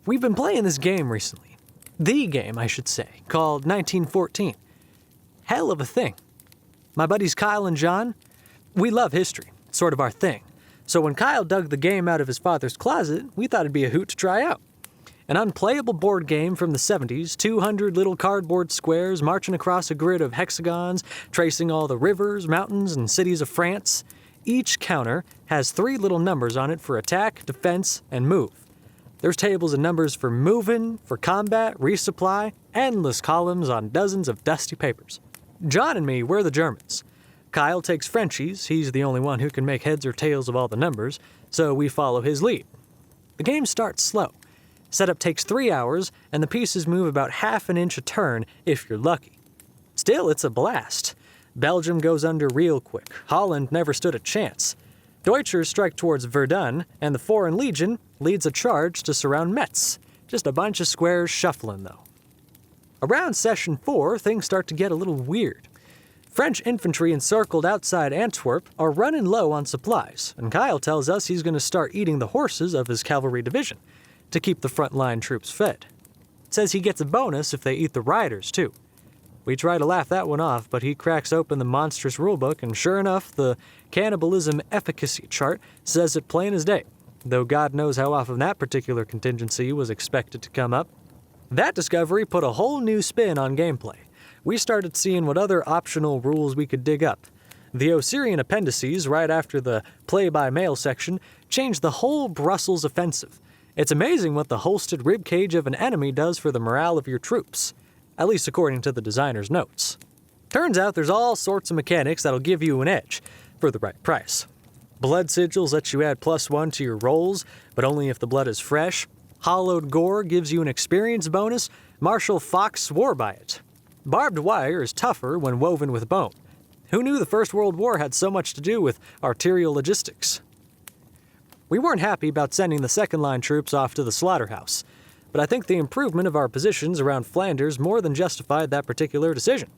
We've been playing this game recently. The game, I should say, called 1914. Hell of a thing. My buddies Kyle and John, we love history, sort of our thing. So when Kyle dug the game out of his father's closet, we thought it'd be a hoot to try out. An unplayable board game from the 70s, 200 little cardboard squares marching across a grid of hexagons, tracing all the rivers, mountains, and cities of France. Each counter has 3 little numbers on it for attack, defense, and move. There's tables and numbers for moving, for combat, resupply, endless columns on dozens of dusty papers. John and me, we're the Germans. Kyle takes Frenchies, he's the only one who can make heads or tails of all the numbers, so we follow his lead. The game starts slow. Setup takes 3 hours, and the pieces move about half an inch a turn if you're lucky. Still, it's a blast. Belgium goes under real quick. Holland never stood a chance. Deutschers strike towards Verdun, and the Foreign Legion leads a charge to surround Metz. Just a bunch of squares shuffling, though. Around Session 4, things start to get a little weird. French infantry encircled outside Antwerp are running low on supplies, and Kyle tells us he's going to start eating the horses of his cavalry division to keep the frontline troops fed. Says he gets a bonus if they eat the riders, too. We try to laugh that one off, but he cracks open the monstrous rulebook, and sure enough, the cannibalism efficacy chart says it plain as day, though God knows how often that particular contingency was expected to come up. That discovery put a whole new spin on gameplay. We started seeing what other optional rules we could dig up. The Osirian appendices, right after the play-by-mail section, changed the whole Brussels offensive. It's amazing what the holstered ribcage of an enemy does for the morale of your troops, at least according to the designer's notes. Turns out there's all sorts of mechanics that'll give you an edge for the right price. Blood sigils let you add +1 to your rolls, but only if the blood is fresh. Hollowed gore gives you an experience bonus. Marshal Fox swore by it. Barbed wire is tougher when woven with bone. Who knew the First World War had so much to do with arterial logistics? We weren't happy about sending the second-line troops off to the slaughterhouse, but I think the improvement of our positions around Flanders more than justified that particular decision.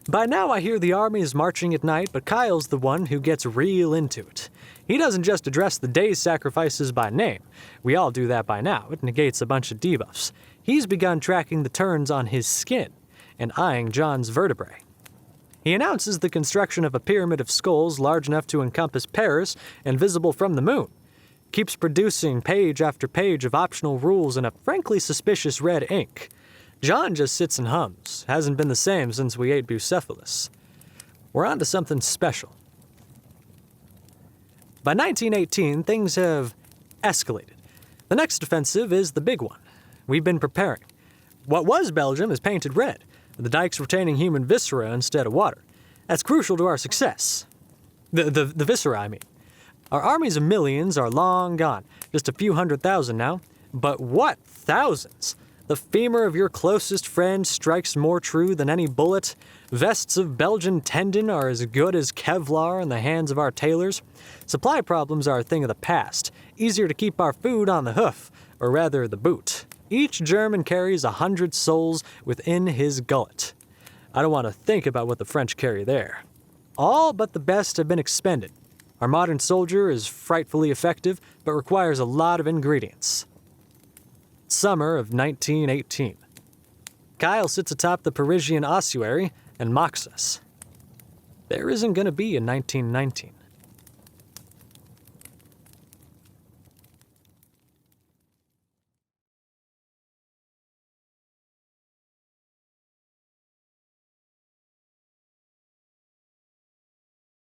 By now I hear the army is marching at night, but Kyle's the one who gets real into it. He doesn't just address the day's sacrifices by name. We all do that by now. It negates a bunch of debuffs. He's begun tracking the turns on his skin and eyeing John's vertebrae. He announces the construction of a pyramid of skulls large enough to encompass Paris and visible from the moon. Keeps producing page after page of optional rules in a frankly suspicious red ink. John just sits and hums. Hasn't been the same since we ate Bucephalus. We're on to something special. By 1918, things have escalated. The next offensive is the big one. We've been preparing. What was Belgium is painted red, the dikes retaining human viscera instead of water. That's crucial to our success. The viscera, I mean. Our armies of millions are long gone, just a few 100,000 now. But what thousands? The femur of your closest friend strikes more true than any bullet. Vests of Belgian tendon are as good as Kevlar in the hands of our tailors. Supply problems are a thing of the past. Easier to keep our food on the hoof, or rather the boot. Each German carries 100 souls within his gullet. I don't want to think about what the French carry there. All but the best have been expended. Our modern soldier is frightfully effective, but requires a lot of ingredients. Summer of 1918. Kyle sits atop the Parisian ossuary and mocks us. There isn't going to be a 1919.